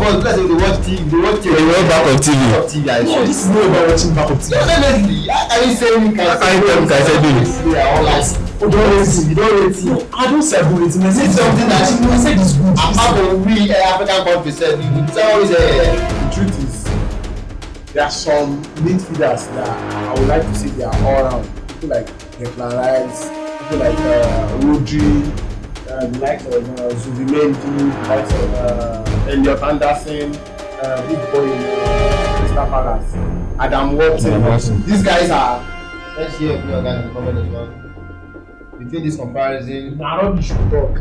of us, let's say they watch TV, they watch TV. They watch back on TV. No, this is not about watching back on TV. No, honestly, how can you say me Caicedo? You don't rate him. I don't say I don't rate him. I said something that I said is good. Apart from we African countries said, the truth is, there are some midfielders that I would like to say they are all around. People like DECLAN, people like Rodri, the likes of Zubimendi, the likes of Elliot Anderson, big boy in Crystal Palace, Adam Watson. These guys are. Let's hear if your guys in the comment as well. Between this comparison, nah, not you should talk.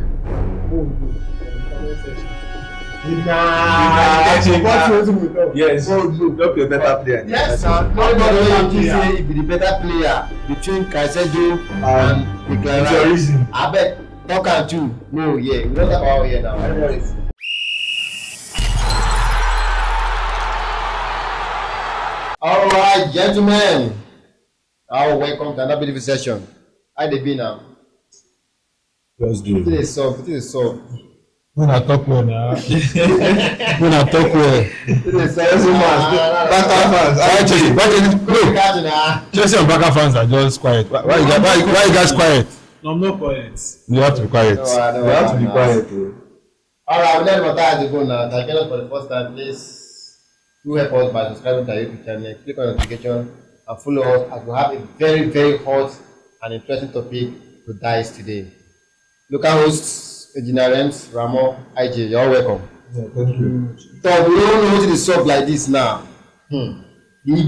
Yes, drop your better player. Yes, nobody say if the better player between Caicedo and DECLAN. Your reason. I bet talk and two. No, yeah, we don't talk about here now. All right, gentlemen. Welcome to another beautiful session. How they be now? Just do it. It is so. When I talk well now. It is so. Chelsea and Barca fans are just quiet. Why you guys quiet? No, I'm not quiet. You have to be quiet. You have to be quiet. All right, we let my time to go now. Thank you for the first time. Please do help us by subscribing to our YouTube channel. Click on notification and follow us as we have a very, very hot and interesting topic to dice today. Local hosts, engineers, Ramo, IJ, you're welcome. Yeah, thank you. So we don't know what it is up like this now. The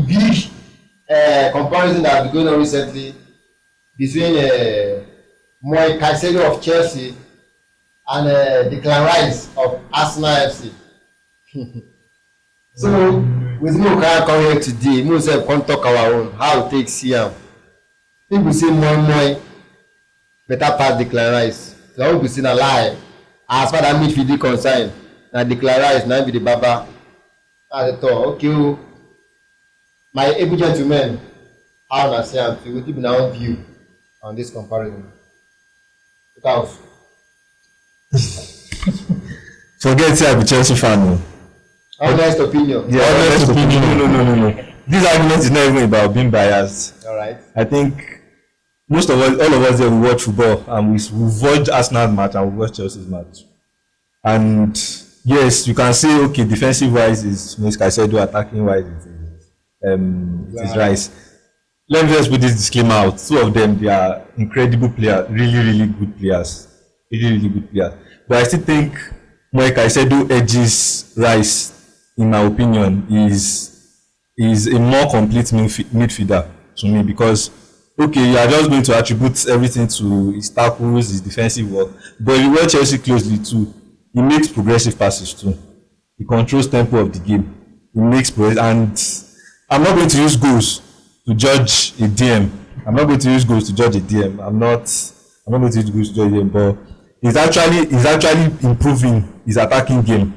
big comparison that has been going on recently between Caicedo of Chelsea and DECLAN Rice of Arsenal FC. So with me come here today, we say come talk our own how we take see am. People say more better pass DECLAN Rice. Some people say na lie. As far as midfield is concerned, na DECLAN Rice na be the baba. I thought, okay, my able gentlemen, how na say am feel? Wetin be na own view on this comparison? Look Forget say I be Chelsea fan. Honest opinion. Yeah, honest opinion. No. This argument is not even about being biased. All right. I think most of us, all of us, there we watch football and we watch Arsenal's match and we watch Chelsea's match. And yes, you can say okay, defensive wise is Caicedo, attacking wise it is Rice. Let me just put this disclaimer out. Two of them, they are incredible players, really good players, really good players. But I still think Caicedo edges Rice, in my opinion, is a more complete midfielder to me because okay, you are just going to attribute everything to his tackles, his defensive work, but if you watch Chelsea closely too, he makes progressive passes too. He controls tempo of the game. He makes and I'm not going to use goals to judge a DM. I'm not going to use goals to judge a DM. I'm not going to use goals to judge a DM, but he's actually improving his attacking game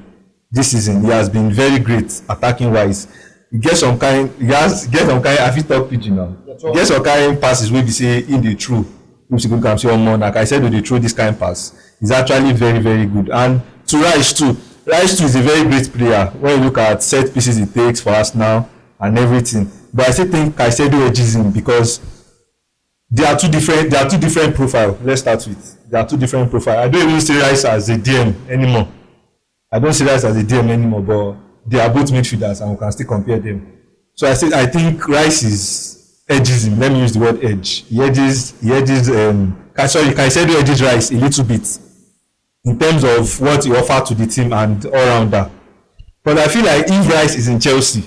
this season. He has been very great attacking wise. He gets some kind I feel talk pidgin now. He gets some kind passes where we say in the true. If you can say more, like I said, when they throw this kind of pass, he's actually very good. And to Rice too is a very great player. When you look at set pieces he takes for us now and everything. But I still think Caicedo edges him because they are two different profiles. Let's start with. They are two different profiles. I don't even see Rice as a DM anymore. But they are both midfielders and we can still compare them. So I think Rice edges him. Let me use the word edge. Caicedo edges Rice a little bit in terms of what he offered to the team and all rounder. But I feel like if Rice is in Chelsea,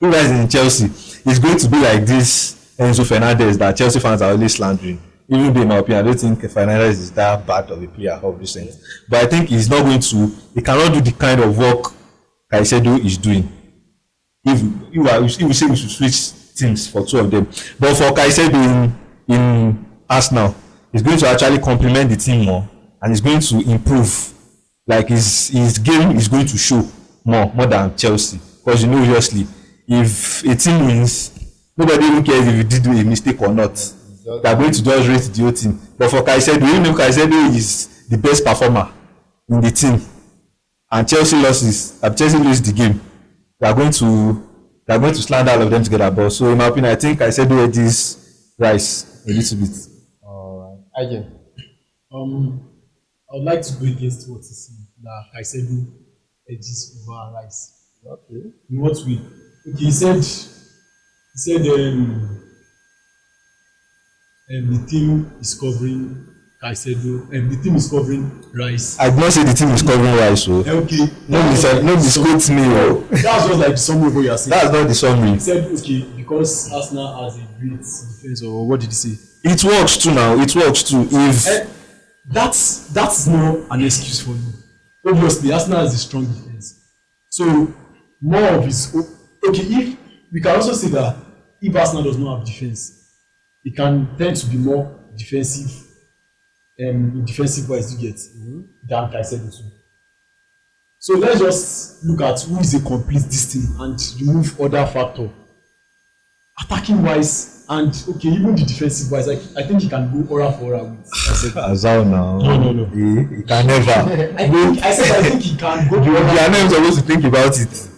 it's going to be like this Enzo Fernandez that Chelsea fans are always slandering. Even though in my opinion, I don't think Fernandez is that bad of a player of recent. But I think he cannot do the kind of work Caicedo is doing. If we say we should switch teams for two of them. But for Caicedo in Arsenal, he's going to actually complement the team more and he's going to improve. Like his game is going to show more than Chelsea. Because obviously, if a team wins, nobody even cares if you did do a mistake or not. They are going to just rate the whole team. But for Caicedo, even if Caicedo is the best performer in the team, and Chelsea loses the game, they are going to slander all of them together. But so in my opinion, I think CAICEDO edges Rice a little bit. Again. I would like to go against what is that CAICEDO edges over Rice. Okay. In what way? Okay, he said the team is covering CAICEDO, and the team is covering Rice. I did not say the team is covering Rice. So Okay. no misquote me. That's just like the summary of what you are saying. That's not the summary. He said, okay, because Arsenal has a great defense, or what did he say? It works too now. It works too. If That's not an excuse for you. Obviously, Arsenal has a strong defense. So more of his okay. If we can also say that if Arsenal does not have defense, it can tend to be more defensive, in defensive wise you get than CAICEDO too. So let's just look at who is a complete this team and remove other factor. Attacking wise and okay, even the defensive wise, I think he can go aura for aura with CAICEDO. Azal now. No. He can never. I think he can go. You are not supposed to think about it.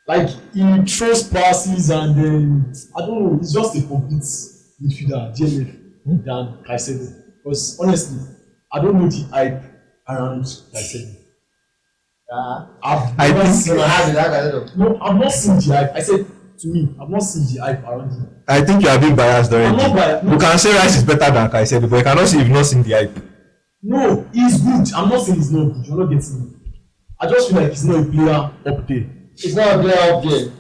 Like he throws passes and then I don't know. He's just a complete midfielder, DMF than CAICEDO. Because honestly, I don't know the hype around CAICEDO. I've not seen the hype. I said to me, I've not seen the hype around him. I think you are being biased already. I'm not biased. No. You can say Rice is better than CAICEDO, but you cannot say you've not seen the hype. No, he's good. I'm not saying he's not good. You're not getting me. I just feel like he's not a player up there. It's not a player up there.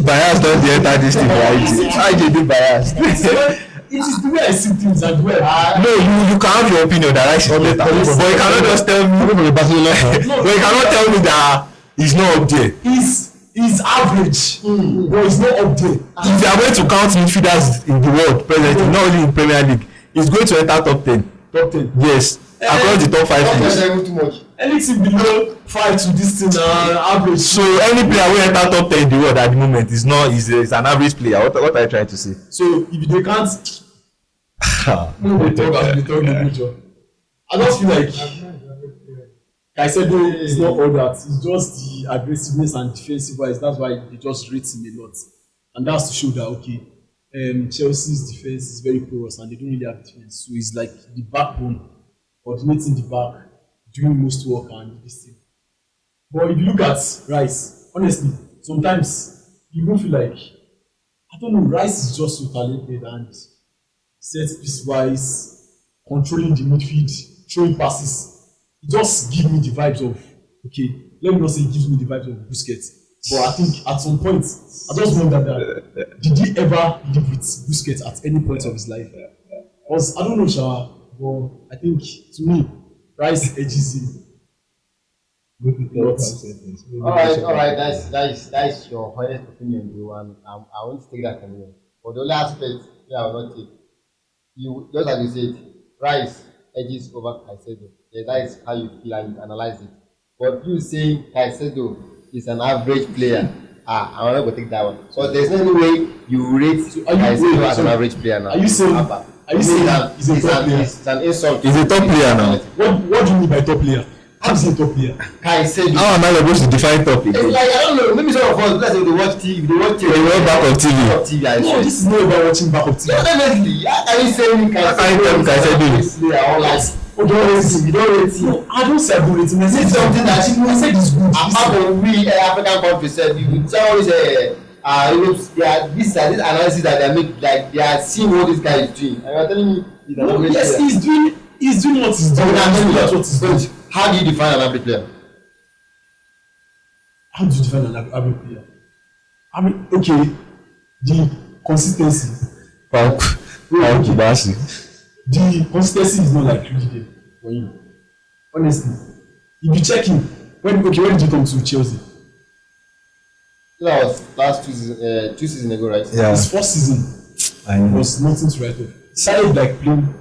Biased don't enter this thing, right? Why you be biased? It is the way I see things and where. No, you can have your opinion that Rice is better, but you cannot just tell me. But you cannot tell me that he's not up there. He's average, but he's not up there. If you are going to count midfielders in the world presently, not only in Premier League, he's going to enter top 10. Top 10. Yes, across the top 5 leagues. Too much. Anything below 5 to this thing average. So any player who enter top 10 in the world at the moment is an average player. What are you trying to say? So if they can't, I just feel like CAICEDO is not all that. It's just the aggressiveness and defensive wise. That's why they just rate him a lot, and that's to show that okay, Chelsea's defense is very porous and they don't really have defense. So he's like the backbone, coordinating the back, doing most work and this thing. But if you look at Rice, honestly, sometimes you don't feel like I don't know. Rice is just so talented and set piece wise, controlling the midfield, throwing passes. It just gives me the vibes of okay. Let me not say it gives me the vibes of Busquets, but I think at some point I just wonder that did he ever live with Busquets at any point of his life? Because I don't know, Sha, but I think to me, Rice edges him. All right. That's your honest opinion, bro, and I won't take that from you. But the only aspect I will not take. You just as you said, Rice edges over CAICEDO. Yeah, that is how you feel and you analyze it. But you saying CAICEDO is an average player, I'm not going to take that one. So there's no way you rate CAICEDO as an average player now. Are you saying that he's a top player? It's an insult. He's a top player now. What do you mean by top player? How is he a top player? CAICEDO. How am I supposed to define top? It's like I don't know. Maybe some of us, let's say they watch TV. They watch TV. They watch back of TV. No, this is not about watching back of TV. No, definitely. Are you saying CAICEDO? You don't rate him. No, I don't say I don't rate him. I said something that I said is good. Apart from we African countries said you tell us this analysis that they make, like they are seeing what this guy is doing. And you are telling me yes, he's doing what he's doing. That's what he's doing. How do you define an average player? How do you define an average player? I mean, okay, the consistency. The consistency is not like really there for him. Honestly, if you check him, when did you come to Chelsea? That was last 2 seasons ago, right? Yeah. His first season was nothing to write off. He started like playing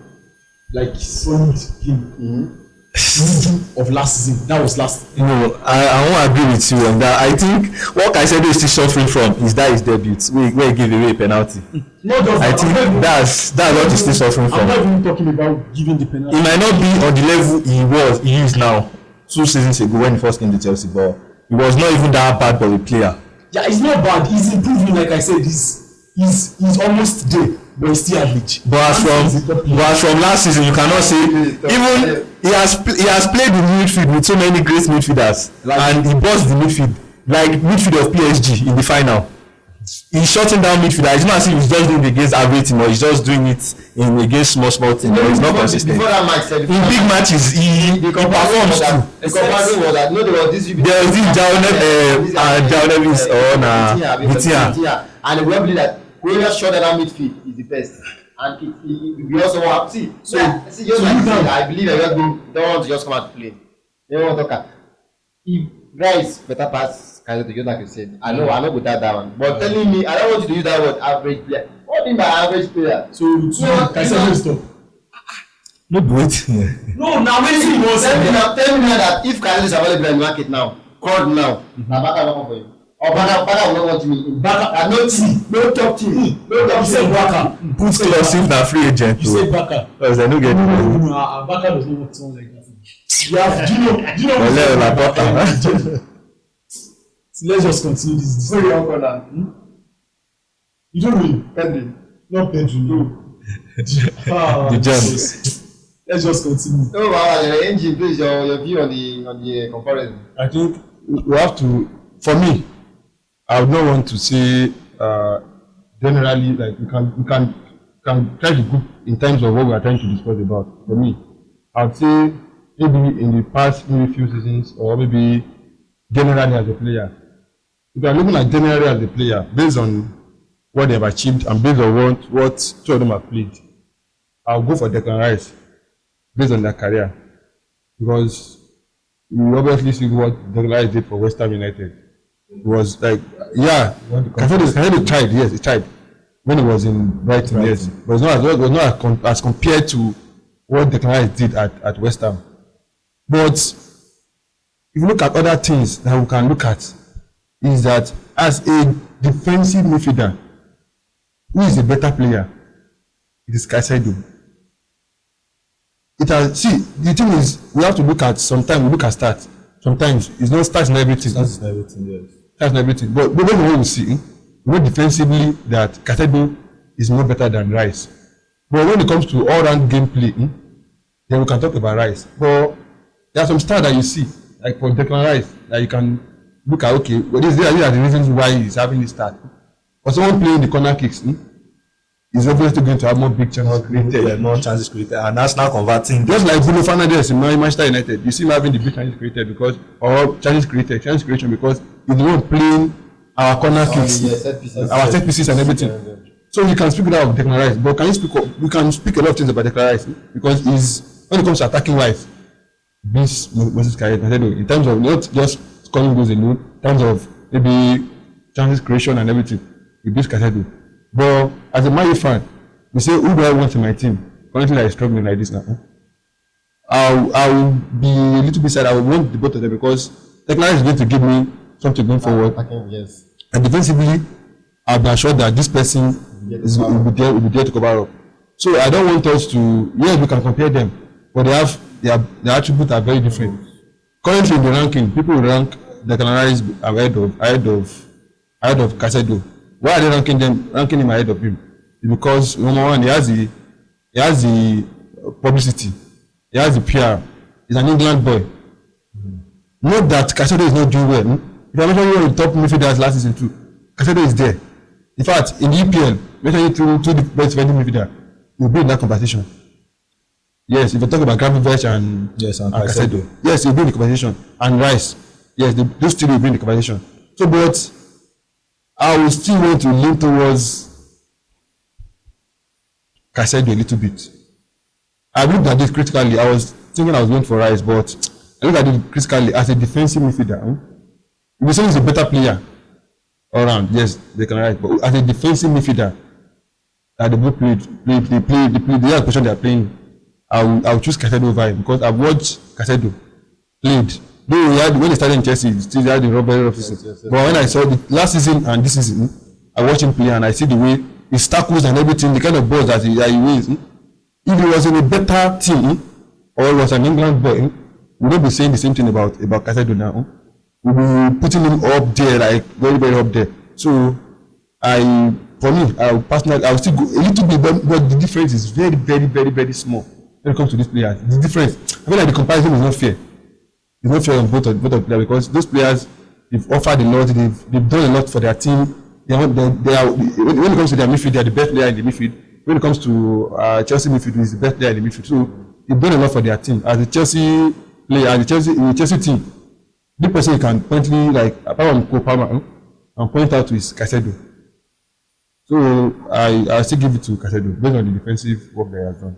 like solid game. Middle of last season. That was last. No, I won't agree with you on that. I think what CAICEDO is still suffering from is that his debut where he gave away a penalty. No, I think that's what he's still suffering from. I'm not even talking about giving the penalty. He might not be on the level he is now, 2 seasons ago when he first came to Chelsea, but he was not even that bad of a player. Yeah, he's not bad. He's improving. Like I said, he's almost there, but he's still average. But as from last season, you cannot say even he has played in midfield with so many great midfielders, and he bossed the midfield like midfield of PSG in the final. He's shutting down midfielder. It's not as if he's just doing it against average team, or he's just doing it against small team. He's not consistent. Before that match, in big matches, he performs too. The comparison was that there was this Vitinha, and we believe that whoever shot down midfield is the best, and we also want to see. I believe that don't want to just come out to play. They want to talk. If Rice better pass. Just like you said, I know without that one. But telling me, I don't want you to use that word average player. What do you mean by average player? So Caicedo stop. No, wait. No, now when he was tell me now that if Caicedo is available in the market now, called now, Baka will come for him. Or Baka will not want me. Baka, no top team. No top team. Baka. Put clause if na free agent. You say Baka. Because I don't get it. Baka does not want someone like that. Yeah, do you know? Let's just continue this. Where you are now? You don't know him? Pedro. Not Pedro, no. The Germans. Let's just continue. No, the engine, please, your view on the comparison. I think we have to, for me, I would not want to say generally, like we can try to group in terms of what we are trying to discuss about. For me, I would say maybe in the past maybe few seasons, or maybe generally as a player. If you are looking at generally as a player, based on what they have achieved and based on what two of them have played, I'll go for Declan Rice based on their career. Because you obviously see what Declan Rice did for West Ham United. It was like, yeah, Caicedo tried, yes, he tried when he was in Brighton, yes. But it was not as compared to what Declan Rice did at West Ham. But if you look at other things that we can look at, is that as a defensive midfielder, who is a better player? It is Caicedo. The thing is, we have to look at, sometimes we look at stats. Sometimes it's not stats and everything. Stats and everything, yes. Stats and everything. But when we see, we know defensively that Caicedo is more better than Rice. But when it comes to all-round gameplay, then we can talk about Rice. But there are some stats that you see, like for Declan Rice, that you can look at, okay, well, these are the reasons why he's having this start. For someone playing the corner kicks, he's obviously going to have more big chances created. More chances created, and that's now converting. Just like Bruno Fernandes in Manchester United, you see him having the big chances created chances creation because he's the one playing our corner kicks, our set pieces and everything. So you can speak about Declan Rice, but we can speak a lot of things about Declan Rice because when it comes to attacking wise, this Moses Caicedo in terms of not just scoring goals alone, in terms of maybe chances creation and everything, with this Caicedo. But as a Man U fan, we say, who do I want in my team? Currently, I'm struggling like this now. I'll be a little bit sad. I will want the both of them because Declan is going to give me something going forward. Yes. And defensively, I'll be assured that this person will be there to cover up. So I don't want us to, yes, we can compare them, but their attributes are very different. Currently in the ranking, people will rank Declan Rice ahead of Caicedo. Why are they ranking him ahead of him? It's because number one, he has the publicity, he has the PR. He's an England boy. Not that Caicedo is not doing well. If I mention you on the top midfielders last season too, Caicedo is there. In fact, in the EPL, mention you two the best defending midfielder, you'll be in that conversation. Yes, if you talk about Gravenberch and Caicedo, yes, he'll be in the conversation. And Rice, yes, those two will be in the conversation. So, but I will still want to lean towards Caicedo a little bit. I looked at this critically. I was thinking I was going for Rice, but I looked at it critically as a defensive midfielder. We say he's a better player all around. Yes, they can write, but as a defensive midfielder, that the both play the position they are playing, I'll choose Caicedo over him because I've watched Caicedo played. Though when he started in Chelsea, he still had the very rough season. Yes. But when I saw the last season and this season, I watched him play and I see the way his tackles and everything, the kind of balls that he wins. If he was in a better team or was an England boy, we will be saying the same thing about CAICEDO now. We will be putting him up there, like very, very up there. So for me, I will still go a little bit, but the difference is very, very, very, very small when it comes to these players. The difference, I feel like the comparison is not fair. It's not fair on both of the players, because those players, they've offered a lot, they've done a lot for their team. They are when it comes to their midfield, they are the best player in the midfield. When it comes to Chelsea midfield, is the best player in the midfield. So they've done a lot for their team. As a Chelsea player, as the Chelsea team, the person you can pointly, like apart from Kopama, and point out to is CAICEDO. So I still give it to CAICEDO based on the defensive work they have done.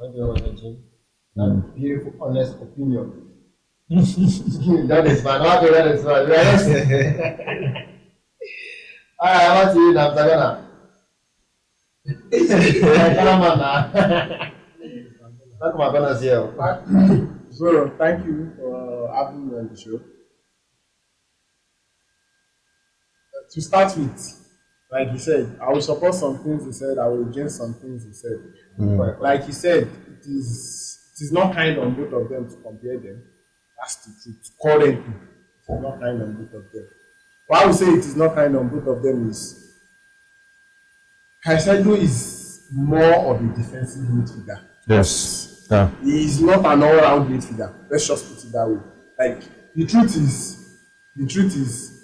Thank you very much, Jim. Beautiful, honest opinion. That is fine. Okay, that is fine. Alright, I want to you now, Sagana. Come now. Talk about Ghana's here. So, thank you for having me on the show. To start with, like you said, I will support some things he said, I will against some things he said. Like he said, it is not kind on both of them to compare them. That's the truth. Currently, it is not kind on both of them. Why I would say it is not kind on both of them is CAICEDO is more of a defensive midfielder. Yes. Yeah. He is not an all-round midfielder. Let's just put it that way. Like the truth is,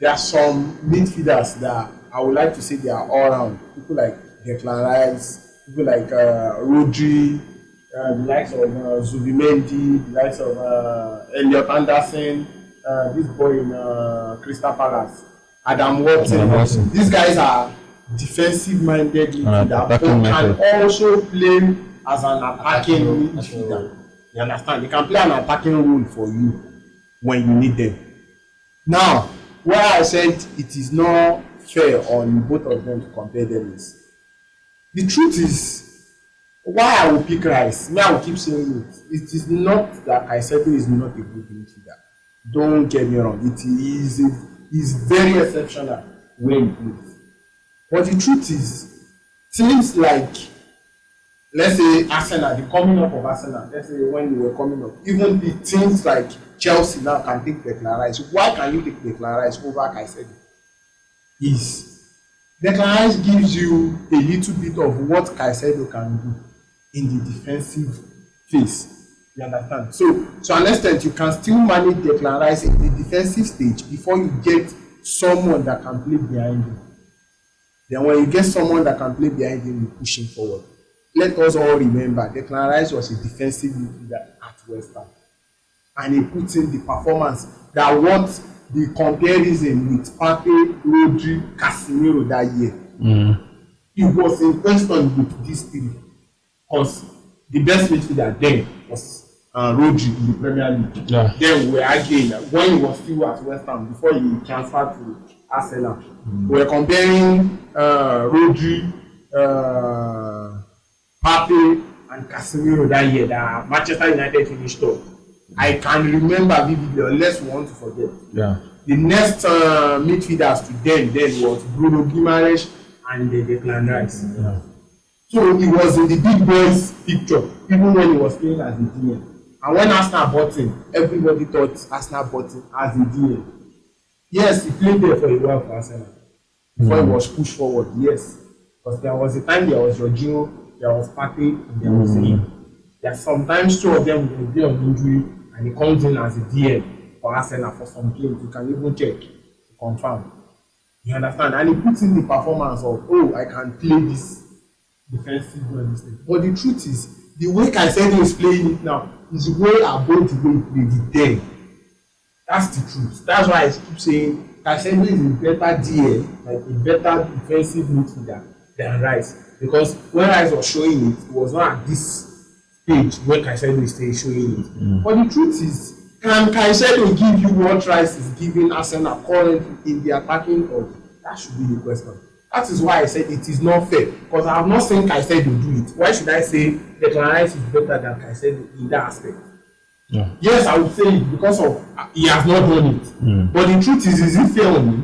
there are some midfielders that I would like to say they are all-round. People like DECLAN Rice, people like Rodri, the likes of Zubimendi, the likes of Elliot Anderson, this boy in Crystal Palace, Adam Watson. These guys are defensive-minded midfielder, but can also play as an attacking midfielder. You understand? They can play an attacking role for you when you need them. Now, why I said it is not fair on both of them to compare them is, the truth is, why I will pick Rice, I will keep saying it. It is not that CAICEDO is not a good midfielder. Don't get me wrong. It is very exceptional when he plays. But the truth is, things like, let's say Arsenal, the coming up of Arsenal, let's say when they were coming up, even the things like Chelsea now can take DECLAN Rice. Why can you take DECLAN Rice over CAICEDO? DECLAN Rice gives you a little bit of what CAICEDO can do in the defensive phase. You understand? So to an extent, you can still manage DECLAN Rice in the defensive stage before you get someone that can play behind him. Then when you get someone that can play behind him, you push him forward. Let us all remember, DECLAN Rice was a defensive midfielder at West Ham. And he put in the performance that what the comparison with Partey, Rodri, Casemiro that year. He was in question with these three. Because the best midfielder then was Rodri in the Premier League. Yeah. Then we were arguing when he was still at West Ham before he transferred to Arsenal. We were comparing Rodri, Partey, and Casemiro that year that Manchester United finished top. I can remember vividly, unless we want to forget. Yeah. The next midfielders to them was Bruno Guimaraes and DECLAN Rice. Yeah. So he was in the big boys picture, even when he was playing as a DM. And when Arsenal bought him, everybody thought Arsenal bought him as a DM. Yes, he played there for a while for Arsenal. Before he was pushed forward, yes. Because there was a time there was Jorginho, there was Partey, and there was him. There sometimes two of them will be on injury, and he comes in as a DM for Arsenal for some games. You can even check to confirm. You understand? And he puts in the performance of, oh, I can play this defensive thing. But the truth is, the way CAICEDO is playing it now is way above the way he played it then. That's the truth. That's why I keep saying CAICEDO is a better DM, like a better defensive midfielder than Rice. Because when Rice was showing it, it was not at this stage where CAICEDO is still showing it. But the truth is, can CAICEDO give you what Rice is giving Arsenal currently in the attacking order? That should be the question. That is why I said it is not fair. Because I have not seen CAICEDO do it. Why should I say DECLAN Rice is better than CAICEDO in that aspect? Yeah. Yes, I would say it because of he has not done it. But the truth is it fair on him?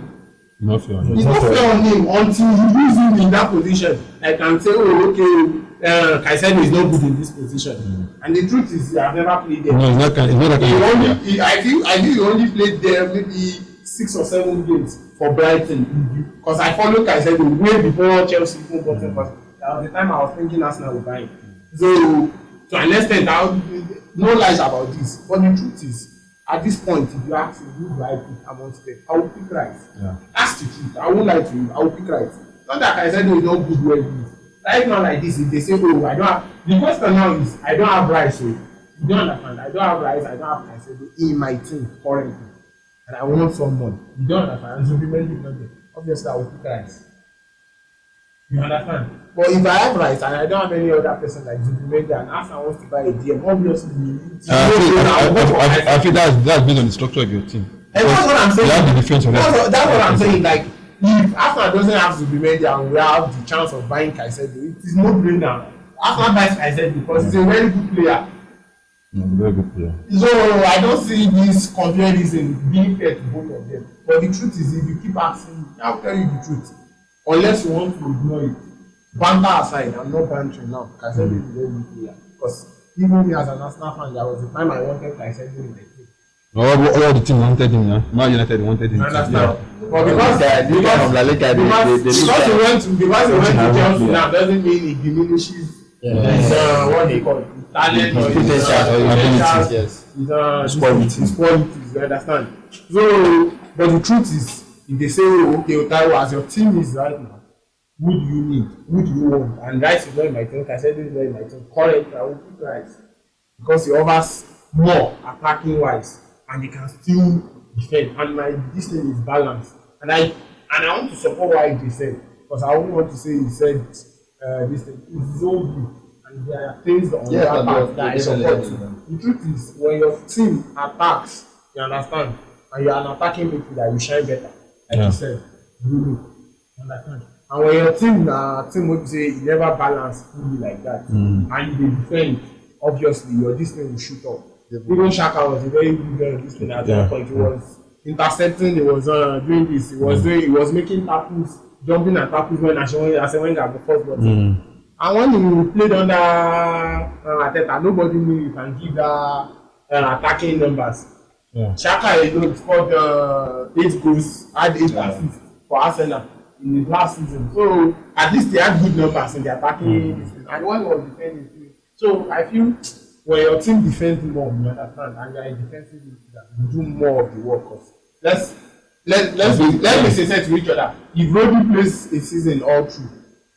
Not fair. It's not fair on him until you use him in that position. I can say, oh, okay, Caicedo is not good in this position. And the truth is, I have never played there. No, it's not that kind of player. I think he only played there maybe 6 or 7 games for Brighton. Because I followed Caicedo way before Chelsea even got him. That was the time I was thinking Arsenal would buy him. So, to an extent, no lies about this. But the truth is, at this point, if you ask me who do I pick amongst them, I will pick Rice. Yeah. That's the truth. I won't lie to you. I will pick Rice. Not that Caicedo is not good where he is. Right now, like this, if they say, oh, I don't have. The question now is, I don't have Rice. So you don't understand. I don't have Rice. I don't have Caicedo in my team currently. And I want someone. You don't understand. And Zubimendi is not there. Obviously, I will pick Rice. You understand? But if I have Rice and I don't have any other person like Zubimendi and Arsenal wants to buy a DM, obviously I feel that's based on the structure of your team. And that's what I'm saying. You have the defense on that. That's what I'm saying. Like, if Arsenal doesn't have Zubimendi and we have the chance of buying Caicedo, it is no brainer. Arsenal buys Caicedo because he's a very good player. Very good player. So I don't see this comparison being fair to both of them. But the truth is, if you keep asking, I'll tell you the truth. Unless you want to ignore it. Banter aside, I'm not bantering now. Caicedo is a very good player. Because even me as an Arsenal fan, there was a time I wanted Caicedo in the team. All the team wanted him now. Man United wanted him. Understand? Yeah. But because he went to Chelsea now doesn't mean it diminishes his what they call it, talent or his qualities. You understand? So, but the truth is, if they say, oh, okay, Otaru, as your team is right now, who do you need? Who do you want? And Rice is not in my team. Caicedo is not in my team. Currently, I will pick Rice because he offers more attacking wise, and he can still defend. And this thing is balanced. And I want to support what he said because I won't want to say he said this thing. It's his own view, and there are things on that part that I support. The truth is, when your team attacks, you understand, and you are an attacking midfielder, you shine better. Like you said, you understand. And when your team would say you never balance fully like that, and you defend, obviously your distance will shoot up. Even Xhaka was a very good distance at that point. He was intercepting, he was doing this, he was making tackles, jumping and tackles when Arsene got the first button. And when he played under Arteta, nobody knew you can give that attacking numbers. Xhaka alone scored 8 goals, had 8 assists for Arsenal in his last season. So at least they had good numbers in the attacking distance. And one was defending too. So I feel when your team defends more, you understand, and you are a defensive midfielder, you do more of the work. Let me say to each other. If Rodri plays a season all through,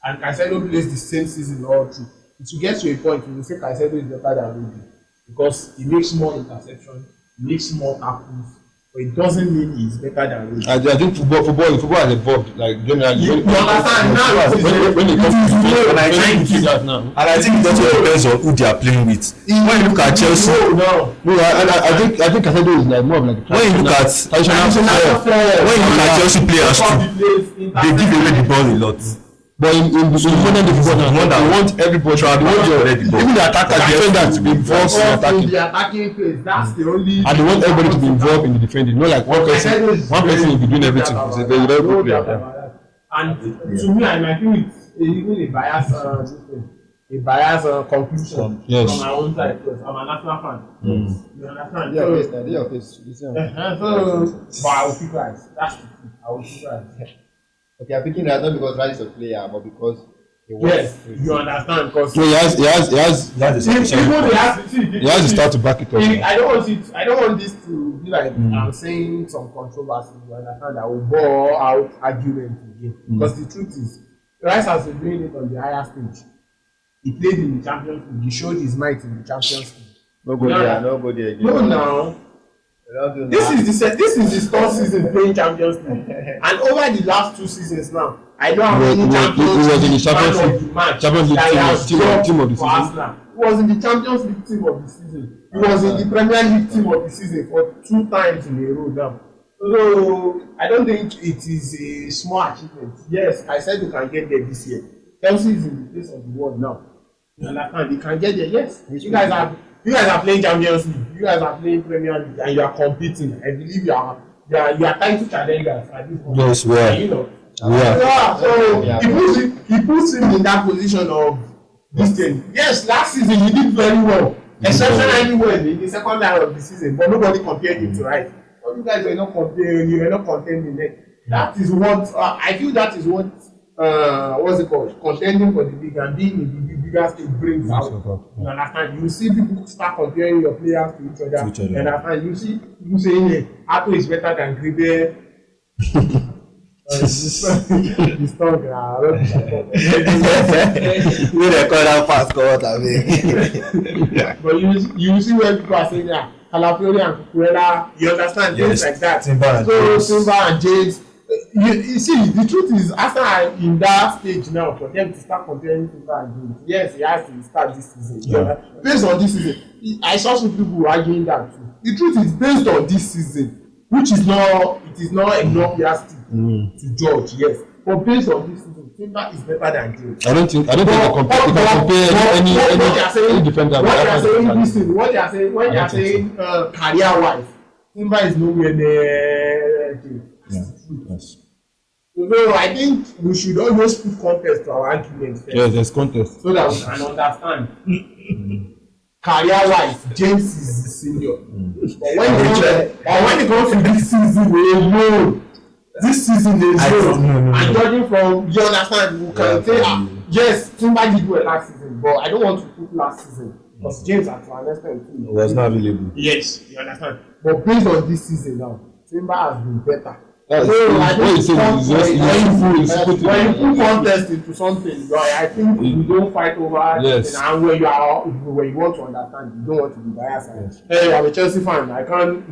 and Caicedo plays the same season all through, it will get to a point where you say Caicedo is better than Rodri because he makes more interceptions, he makes more tackles. But it doesn't mean he's better than Rodri. I think football has evolved, like generally. You understand now? When it comes to football, and I think it also depends on who they are playing with. When you look at Chelsea, I think Caicedo is like more of like. When you look at Chelsea players too, they give away the ball a lot. But in modern football now, they want everybody. Even the attackers, the defenders to be involved in the attacking phase. That's the only. And they want everybody to be involved in the defending. Not like one person will be doing everything. It's a very good player. And to me, I think it's even a bias conclusion from my own side because I'm an Arsenal fan. You understand? So, but I will pick Rice. That's the truth. I will pick Rice. Okay, I'm picking Rice not because Rice is a player, but because he yes, you understand? Because he has to start to back it up. I don't want this to be like I'm saying some controversy. You understand? I will bore out argument again. Because the truth is, Rice has been doing it on the higher stage. He played in the Champions League. He showed his might in the Champions League. Nobody again. No, now. This is the third season playing Champions League, and over the last 2 seasons now, I don't have any Champions League team of the season. He was in the Champions League team of the season. He was in the Premier League team of the season for 2 times in a row now. So I don't think it is a small achievement. Yes, I said you can get there this year. Chelsea is in the place of the world now. You understand? You can get there. Yes, you guys are playing Champions League. You guys are playing Premier League, and you are competing. I believe you are you are title challengers at this point. Yes, we are. You know. Yeah. So he puts him in that position of this thing. Yes, last season he did very well. Exceptionally well in the second line of the season, but nobody compared him to right. So you guys were not comparing, you were not contending then. That is what I feel. That is what what's it called? Contending for the league and being in the bigger stage brings out. You understand? You see people start comparing your players to each other. You understand? You see people saying, "Hey, Ato is better than Gribe." This talk, We record that fast court, I mean. but you see where people are saying that Calafiori and Cucurella, you understand, things like that. Simba and James. You see, the truth is, Arsenal are in that stage now for them to start comparing Simba and James. Yes, he has to start this season. Yeah. Based on this season, I saw some people arguing that too. The truth is, based on this season, which is not, it is not enough yardstick to judge. Yes, but based on this season, Simba is better than James. I don't think they compare any defender. What they are saying this thing, what they are saying when they are saying career-wise, Simba is nowhere near James. Yes. So I think we should always put context to our arguments. Yes, there's contest. So that we can understand. Career-wise, James is the senior. But when it comes to this season, we know this season is low. And judging from, you understand, we can say, yes, Simba did well last season, but I don't want to put last season because James, at an extent, was not available. Yes, you understand. But based on this season now, Simba has been better. When you put contest into something, I think you don't fight over it, and when you want to understand, you don't want to be biased. Hey, I'm a Chelsea fan. I can't.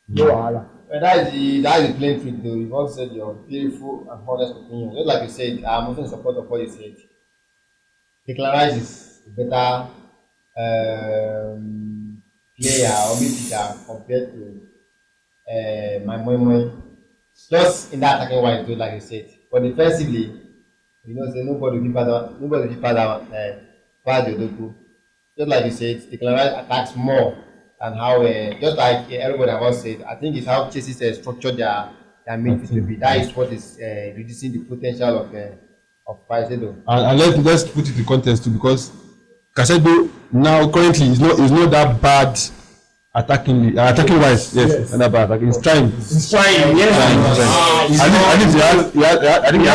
No, that is the plain truth, though. You've all said your beautiful and honest opinion. Just like you said, I'm also in support of what you said. DECLAN Rice is a better player or midfielder compared to my Moy. Just in that attacking wise, like you said. But defensively, you know, say nobody will keep pass the Odoku. Just like you said, DECLAN Rice attacks more than how just like everybody has said. I think it's how Chelsea structured their midfield to be. That is what is reducing the potential of CAICEDO. And let's put it in context too, because CAICEDO now currently is not that bad. Attacking wise, yes. And about attacking, he's trying. Yes. I think he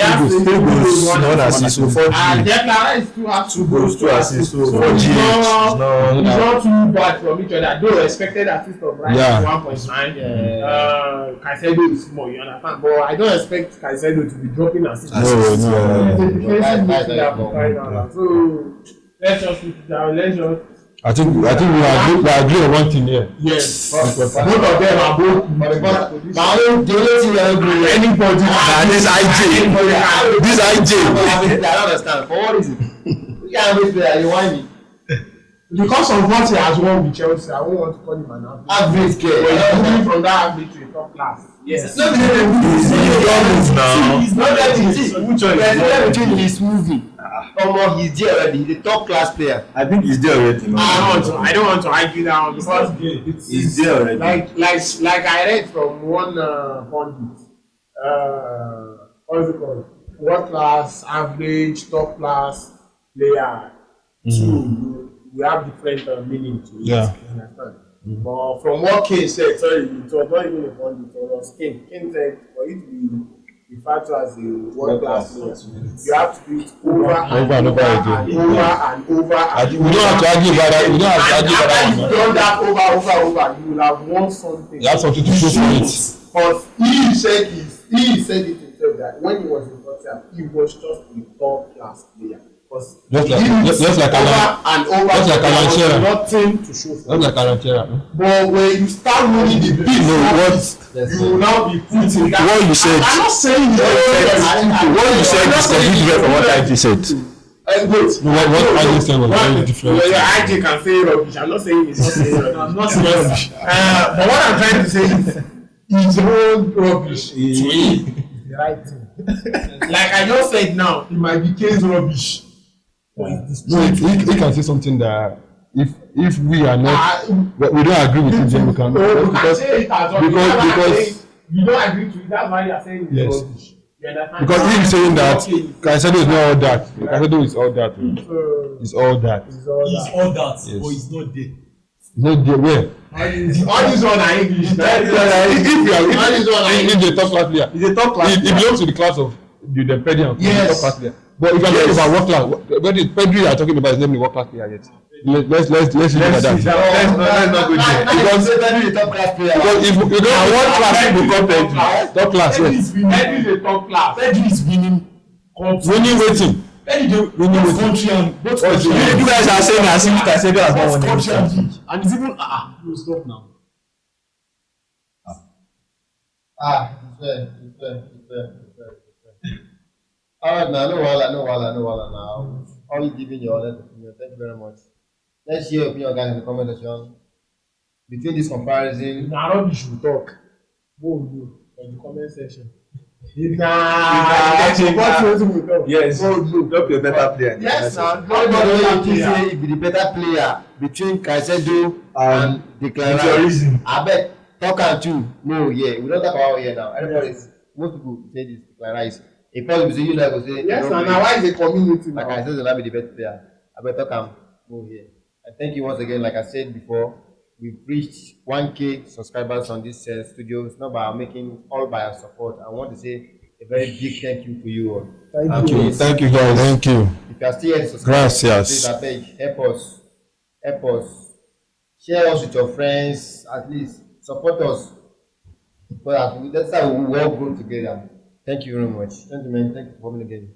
has 3 goals, 1 assist, so 4 and DECLAN Rice still have 2 goals, 2 assists, so 4 G. It's not too bad from each other. Though expected assist of Rice 1.9, CAICEDO is more, you understand. But I don't expect CAICEDO to be dropping assists. No. So let's just put it down. Let's just. I think we agree on one thing here. Yes. Both of them are both. The only thing I agree anybody. This IJ. I don't understand. For what reason? You can't wait there. You want me? Because of what he has won with Chelsea, I won't want to call him an average player. He's moving from that average to a top class. Yes. Not he's moving. He's there already. He's a top class player. I think he's there already. I don't want to argue that one because he's there already. Like I read from one pundit. What is it called? World class, average, top class player. So we have different meaning to it. Yeah. You understand? But from what Kane said, sorry, it was not even a pundit. It was Kane. Kane said for it to be referred to as a world class player, you have to do it over and over again. We don't have to argue about that. After you've done that over, you will have won something. You have something to show for it. But he said it himself that when he was in Tottenham, he was just a top class player. Just like nothing to show for. Just like Aranchera. But when you start winning the big you will now be putting that. What you said. I'm not saying what you said is completely different from what I just said. What I just said was very different. IJ can say rubbish. I'm not saying it's not saying rubbish. I'm not saying rubbish. But what I'm trying to say is his own rubbish to him is the right thing. Like I just said now, it might be Kane's rubbish. No, he can say something that if we are not, we don't agree with it, then we can. You can say it as well. Because you don't agree to it. That's why you are saying it's yes. rubbish. You understand? Because him saying that CAICEDO is not all that. CAICEDO is all that. It's all that. He's all that, Yes. but he's not there. It's not there. Where? All these one are English. If the top class player, He's a top class. he belongs to the class of the Pedri. Yes. Top class player. But if you are talking about what class, what is Pedri you are talking about is not the what class player yet. Let's leave it at that. Let's not go there. Because Pedri is a top class player. if you don't know what class you become Pedri, top class, yes. Pedri is a top class. Pedri is winning. Winning waiting. Pedri dey Winning both waiting. country and both Oh, so You guys are saying as if CAICEDO has not won country and anything. league, and it's even no stop now. It's fair. Alright now, no wahala now. Only giving your honest opinion. Thank you very much. Let's hear your opinion, guys, in the comment section. Between this comparison, Na rubbish we talk. Go in the comment section. Yes. Drop your better player. Yes, now. everybody wey think say he be the better player between CAICEDO and DECLAN. It's your reason. Abeg talk am too. No, yeah, we don talk about here now. Everybody, most people say this DECLAN is a person be say you like go say. Yes, and now why is the community Like now? CAICEDO na be the best player. Abeg talk am. Go here. And thank you once again. Like I said before, we've reached 1K subscribers on this studio. It's not by our making, all by our support. I want to say a very big thank you to you all. Thank you. Please, Thank you guys. Thank you. if you are still here to subscribe, Gracias. please abeg help us. Share us with your friends, at least support us. But that's how we all grow together. Thank you very much. Gentlemen, thank you for coming again.